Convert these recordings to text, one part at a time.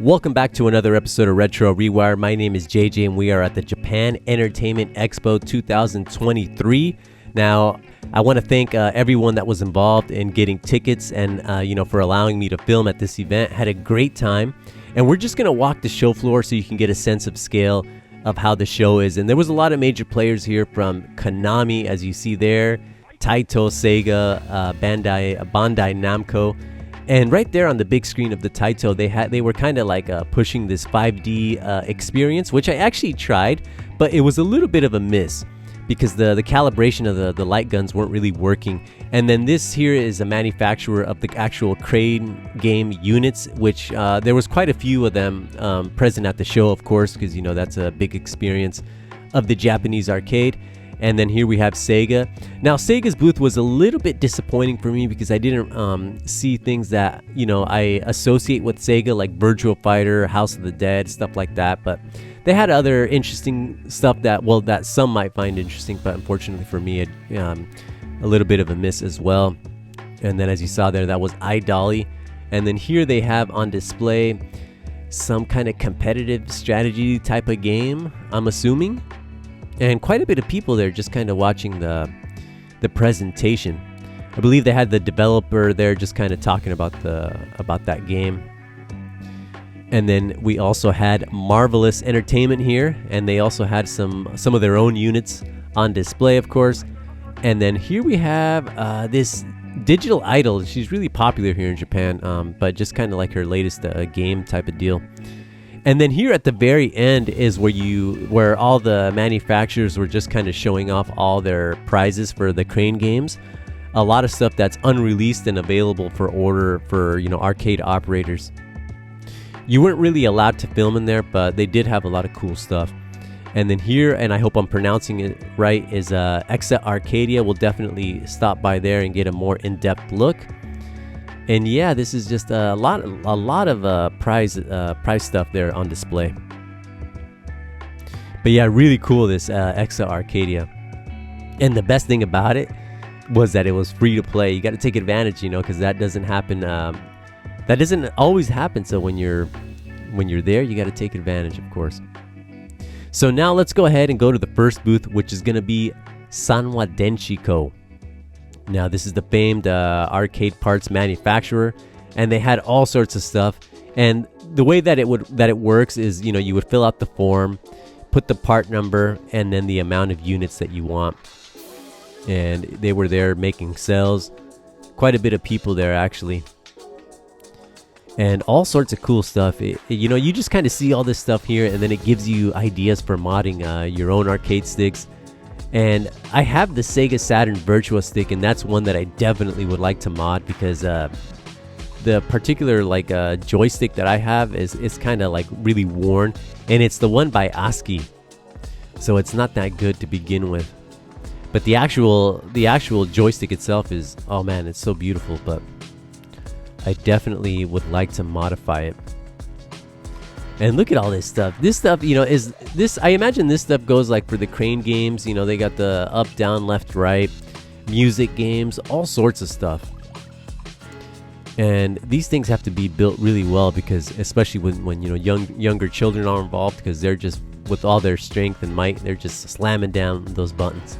Welcome back to another episode of Retro ReWire. My name is JJ and we are at the Japan Entertainment Expo 2023. Now, I want to thank everyone that was involved in getting tickets and for allowing me to film at this event. Had a great time, and we're just going to walk the show floor so you can get a sense of scale of how the show is. And there was a lot of major players here, from Konami, as you see there, Taito, Sega, Bandai Namco. And right there on the big screen of the Taito, they were kind of like pushing this 5D experience, which I actually tried, but it was a little bit of a miss because the calibration of the light guns weren't really working. And then this here is a manufacturer of the actual crane game units, which there was quite a few of them present at the show, of course, because that's a big experience of the Japanese arcade. And then here we have Sega. Now, Sega's booth was a little bit disappointing for me because I didn't see things that, I associate with Sega, like Virtual Fighter, House of the Dead, stuff like that. But they had other interesting stuff that some might find interesting, but unfortunately for me, a little bit of a miss as well. And then as you saw there, that was iDolly. And then here they have on display some kind of competitive strategy type of game, I'm assuming. And quite a bit of people there just kind of watching the presentation. I believe they had the developer there just kind of talking about that game. And then we also had Marvelous Entertainment here, and they also had some of their own units on display, of course. And then here we have this Digital Idol. She's really popular here in Japan, but just kind of like her latest game type of deal. And then here at the very end is where all the manufacturers were just kind of showing off all their prizes for the crane games. A lot of stuff that's unreleased and available for order for arcade operators. You weren't really allowed to film in there, but they did have a lot of cool stuff. And then here, and I hope I'm pronouncing it right, is EXA Arcadia. We'll definitely stop by there and get a more in-depth look. And yeah, this is just a lot of prize stuff there on display. But yeah, really cool, this EXA Arcadia. And the best thing about it was that it was free to play. You got to take advantage, because that doesn't happen. That doesn't always happen. So when you're there, you got to take advantage, of course. So now let's go ahead and go to the first booth, which is going to be Sanwa Denshi Co. Now, this is the famed arcade parts manufacturer, and they had all sorts of stuff. And the way that it works is, you would fill out the form, put the part number, and then the amount of units that you want. And they were there making sales. Quite a bit of people there, actually. And all sorts of cool stuff. You just kind of see all this stuff here, and then it gives you ideas for modding your own arcade sticks. And I have the Sega Saturn Virtua Stick, and that's one that I definitely would like to mod because the particular joystick that I have is kind of really worn, and it's the one by ASCII, so it's not that good to begin with. But the actual joystick itself is, oh man, it's so beautiful. But I definitely would like to modify it. And look at all this stuff. This stuff, is this. I imagine this stuff goes for the crane games. They got the up, down, left, right, music games, all sorts of stuff. And these things have to be built really well because, especially when younger children are involved, because they're just, with all their strength and might, they're just slamming down those buttons.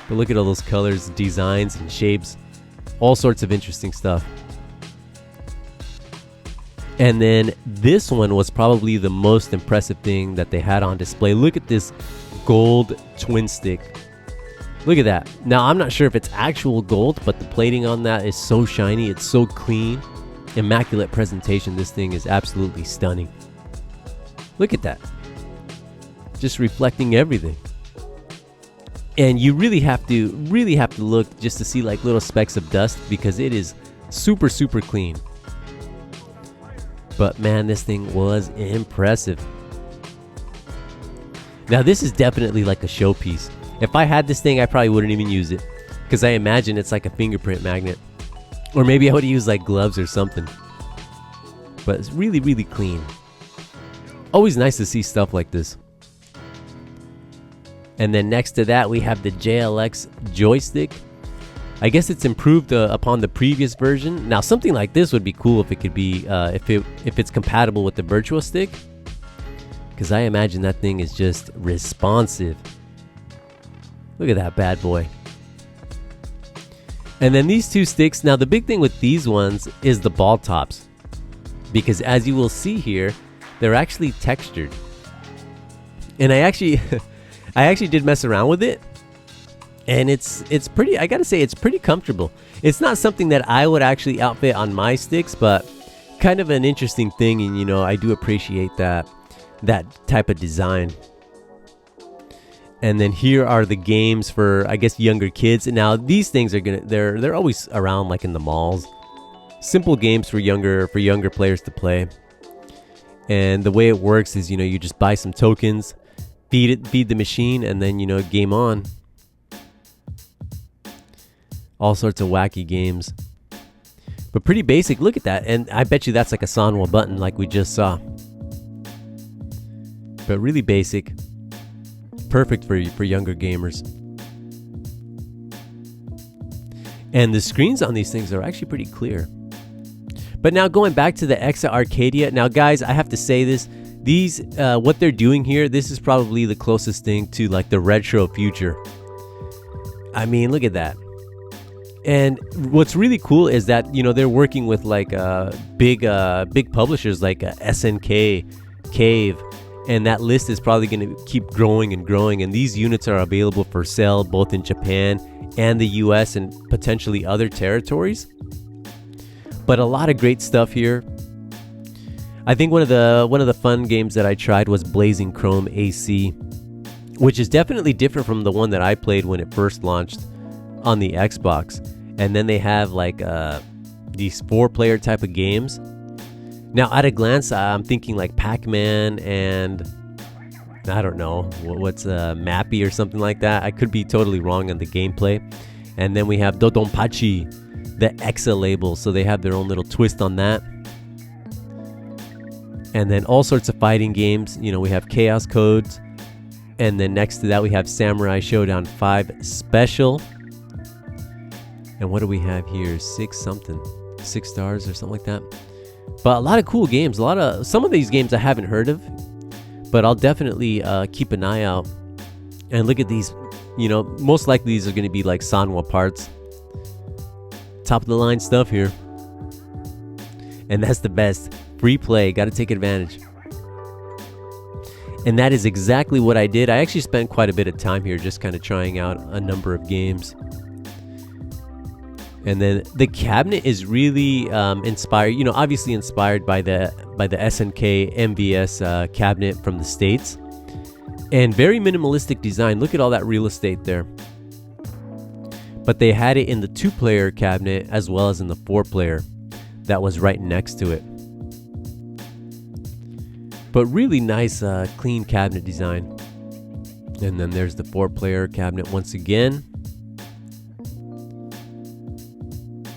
But look at all those colors, designs, and shapes, all sorts of interesting stuff. And then this one was probably the most impressive thing that they had on display. Look at this gold twin stick. Look at that. Now, I'm not sure if it's actual gold, but the plating on that is so shiny. It's so clean. Immaculate presentation. This thing is absolutely stunning. Look at that. Just reflecting everything. And you really have to look just to see little specks of dust because it is super, super clean. But man, this thing was impressive. Now, this is definitely like a showpiece. If I had this thing, I probably wouldn't even use it because I imagine it's like a fingerprint magnet. Or maybe I would use gloves or something. But it's really, really clean. Always nice to see stuff like this. And then next to that, we have the JLX joystick. I guess it's improved upon the previous version. Now something like this would be cool if it could be if it's compatible with the Virtual Stick, because I imagine that thing is just responsive. Look at that bad boy. And then these two sticks. Now the big thing with these ones is the ball tops, because as you will see here, they're actually textured. And I actually did mess around with it, and it's pretty, I gotta say, it's pretty comfortable. It's not something that I would actually outfit on my sticks, but kind of an interesting thing, and you know, I do appreciate that type of design. And then here are the games for, I guess, younger kids. And now these things are they're always around, like in the malls. Simple games for younger players to play. And the way it works is, you know, you just buy some tokens, feed the machine, and then, you know, game on. All sorts of wacky games, but pretty basic. Look at that, and I bet you that's like a Sanwa button, like we just saw. But really basic, perfect for younger gamers. And the screens on these things are actually pretty clear. But now going back to the EXA Arcadia. Now, guys, I have to say this. These, what they're doing here, this is probably the closest thing to like the retro future. I mean, look at that. And what's really cool is that, you know, they're working with like big publishers like SNK, Cave, and that list is probably going to keep growing and growing. And these units are available for sale both in Japan and the US and potentially other territories. But a lot of great stuff here. I think one of the fun games that I tried was Blazing Chrome AC, which is definitely different from the one that I played when it first launched on the Xbox. And then they have like these 4-player type of games. Now at a glance, I'm thinking like Pac-Man and I don't know what's Mappy or something like that. I could be totally wrong on the gameplay. And then we have Dodonpachi, the EXA label, so they have their own little twist on that. And then all sorts of fighting games. You know, we have Chaos Codes, and then next to that we have Samurai Showdown 5 Special. And what do we have here? 6 stars or something like that. But a lot of cool games. Some of these games I haven't heard of, but I'll definitely keep an eye out. And look at these. You know, most likely these are going to be like Sanwa parts. Top of the line stuff here. And that's the best. Free play. Got to take advantage. And that is exactly what I did. I actually spent quite a bit of time here just kind of trying out a number of games. And then the cabinet is really inspired, you know, obviously inspired by the SNK MVS cabinet from the States. And very minimalistic design. Look at all that real estate there. But they had it in the 2-player cabinet as well as in the 4-player that was right next to it. But really nice, clean cabinet design. And then there's the 4-player cabinet once again.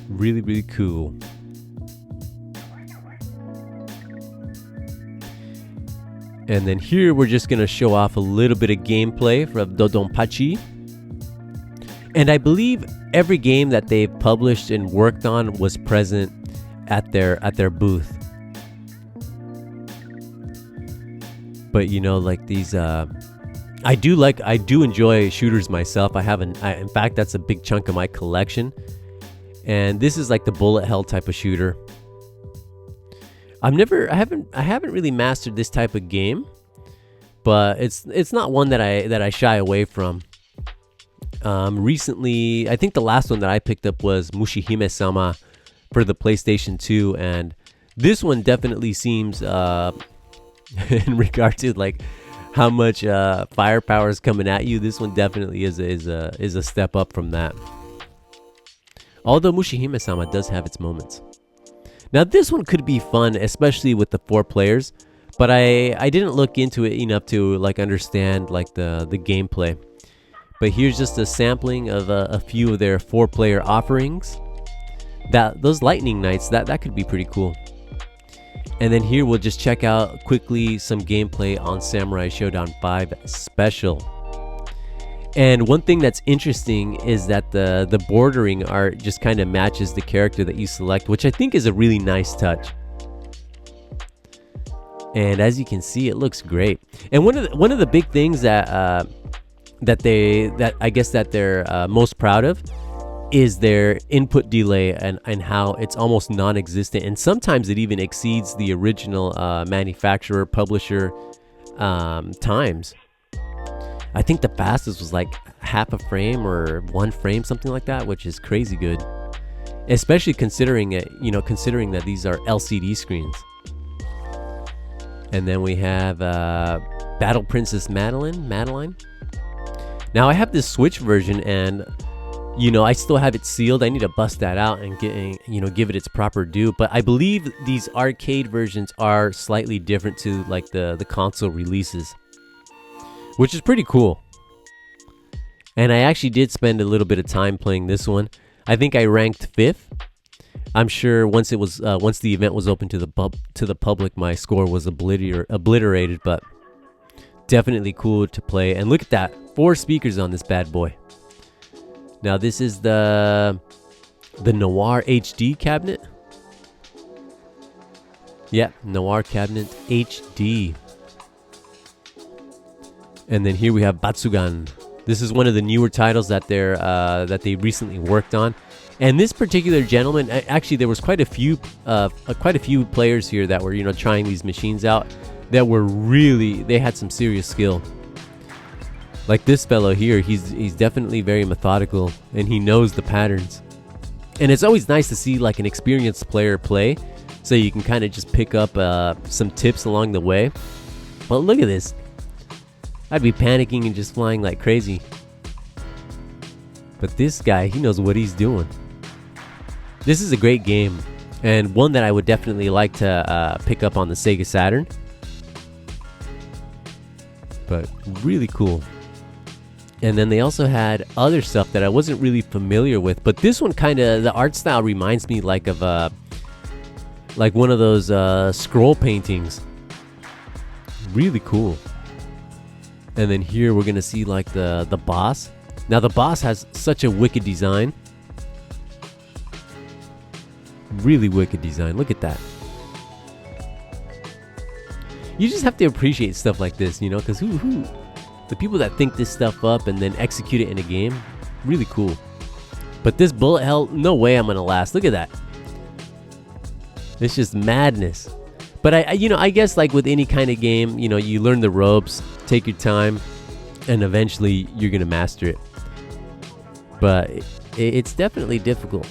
Really, really cool. And then here we're just going to show off a little bit of gameplay from Dodonpachi. And I believe every game that they've published and worked on was present at their booth. But you know, like these I do enjoy shooters myself. In fact, that's a big chunk of my collection. And this is like the bullet hell type of shooter. I haven't really mastered this type of game, but it's not one that I shy away from. Recently, I think the last one that I picked up was Mushihime-sama for the PlayStation 2, and this one definitely seems in regard to like how much firepower is coming at you, this one definitely is a step up from that. Although Mushihime-sama does have its moments. Now this one could be fun, especially with the 4 players, but I didn't look into it enough to like understand like the gameplay. But here's just a sampling of a few of their 4-player offerings. Those lightning knights, that could be pretty cool. And then here we'll just check out quickly some gameplay on Samurai Showdown 5 Special. And one thing that's interesting is that the bordering art just kind of matches the character that you select, which I think is a really nice touch. And as you can see, it looks great. And one of the big things that I guess that they're most proud of is their input delay and how it's almost non-existent, and sometimes it even exceeds the original manufacturer publisher times. I think the fastest was like half a frame or 1 frame, something like that, which is crazy good, especially considering that these are LCD screens. And then we have Battle Princess Madeline. Now I have this Switch version, and I still have it sealed. I need to bust that out and give it its proper due. But I believe these arcade versions are slightly different to like the console releases, which is pretty cool. And I actually did spend a little bit of time playing this one. I think I ranked 5th. I'm sure once the event was open to the public, my score was obliterated. But definitely cool to play. And look at that, 4 speakers on this bad boy. Now this is the Noir HD cabinet. Yeah, Noir cabinet HD. And then here we have Batsugan. This is one of the newer titles that they recently worked on. And this particular gentleman, actually, there was quite a few players here that were trying these machines out that were they had some serious skill. Like this fellow here, he's definitely very methodical and he knows the patterns. And it's always nice to see like an experienced player play, so you can kind of just pick up some tips along the way. But look at this. I'd be panicking and just flying like crazy. But this guy, he knows what he's doing. This is a great game, and one that I would definitely like to pick up on the Sega Saturn. But really cool. And then they also had other stuff that I wasn't really familiar with. But this one the art style reminds me like of like one of those scroll paintings. Really cool. And then here we're gonna see like the boss. Now the boss has such a wicked design. Really wicked design. Look at that. You just have to appreciate stuff like this, because the people that think this stuff up and then execute it in a game, really cool. But this bullet hell, no way I'm gonna last. Look at that. It's just madness. But I guess like with any kind of game, you learn the ropes, take your time, and eventually you're gonna master it. But it's definitely difficult.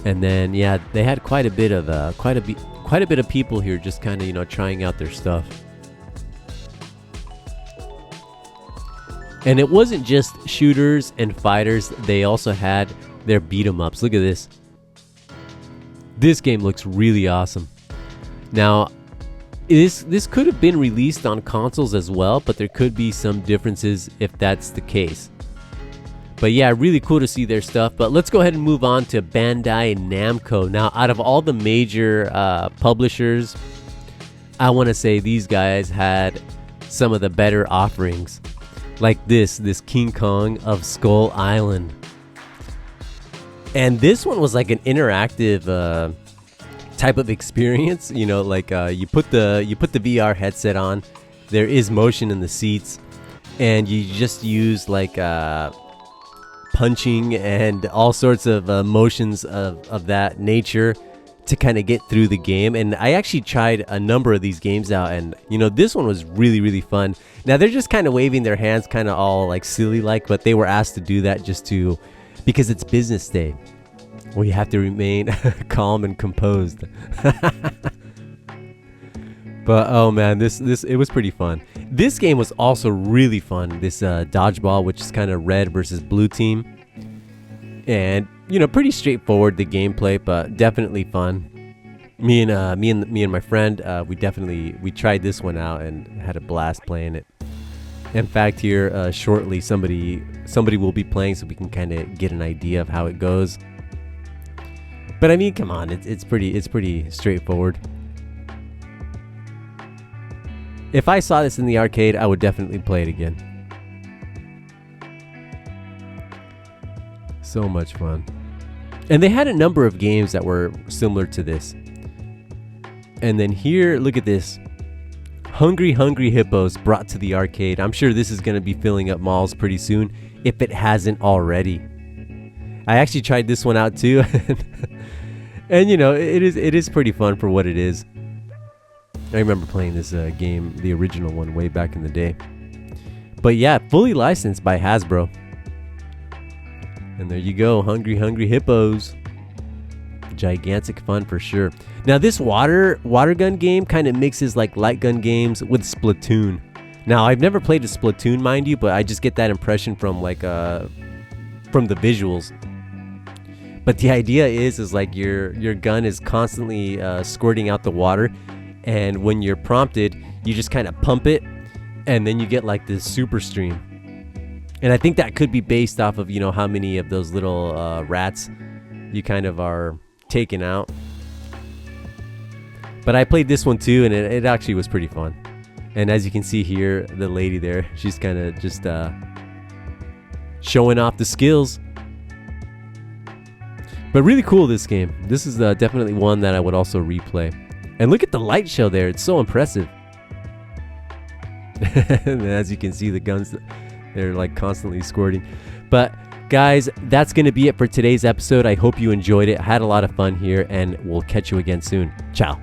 And then they had quite a bit of people here just kind of trying out their stuff. And it wasn't just shooters and fighters, they also had their beat 'em ups. Look at this. This game looks really awesome. Now this could have been released on consoles as well, but there could be some differences if that's the case. But yeah, really cool to see their stuff. But let's go ahead and move on to Bandai Namco. Now, out of all the major publishers, I want to say these guys had some of the better offerings. Like this King Kong of Skull Island. And this one was like an interactive type of experience. You put the VR headset on. There is motion in the seats, and you just use like punching and all sorts of motions of that nature to kind of get through the game. And I actually tried a number of these games out, and this one was really, really fun. Now they're just kind of waving their hands kind of all like silly like, but they were asked to do that because it's business day, where you have to remain calm and composed. But oh man, it was pretty fun. This game was also really fun. This dodgeball, which is kind of red versus blue team, and pretty straightforward the gameplay, but definitely fun. Me and my friend, we tried this one out and had a blast playing it. In fact, here shortly somebody will be playing, so we can kind of get an idea of how it goes. But I mean, come on, it's pretty straightforward. If I saw this in the arcade, I would definitely play it again. So much fun. And they had a number of games that were similar to this. And then here, look at this. Hungry Hungry Hippos brought to the arcade. I'm sure this is going to be filling up malls pretty soon, if it hasn't already. I actually tried this one out too. And you know, it is pretty fun for what it is. I remember playing this game, the original one, way back in the day. But yeah, fully licensed by Hasbro. And there you go, Hungry Hungry Hippos. Gigantic fun for sure. Now this water gun game kind of mixes like light gun games with Splatoon. Now I've never played a Splatoon, mind you, but I just get that impression from like from the visuals. But the idea is like your gun is constantly squirting out the water, and when you're prompted, you just kind of pump it, and then you get like this super stream. And I think that could be based off of, you know, how many of those little rats you kind of are taking out. But I played this one too, and it actually was pretty fun. And as you can see here, the lady there, she's kind of just showing off the skills. But really cool, this game. This is definitely one that I would also replay. And look at the light show there. It's so impressive. And as you can see, the guns, they're like constantly squirting. But guys, that's going to be it for today's episode. I hope you enjoyed it. I had a lot of fun here, and we'll catch you again soon. Ciao.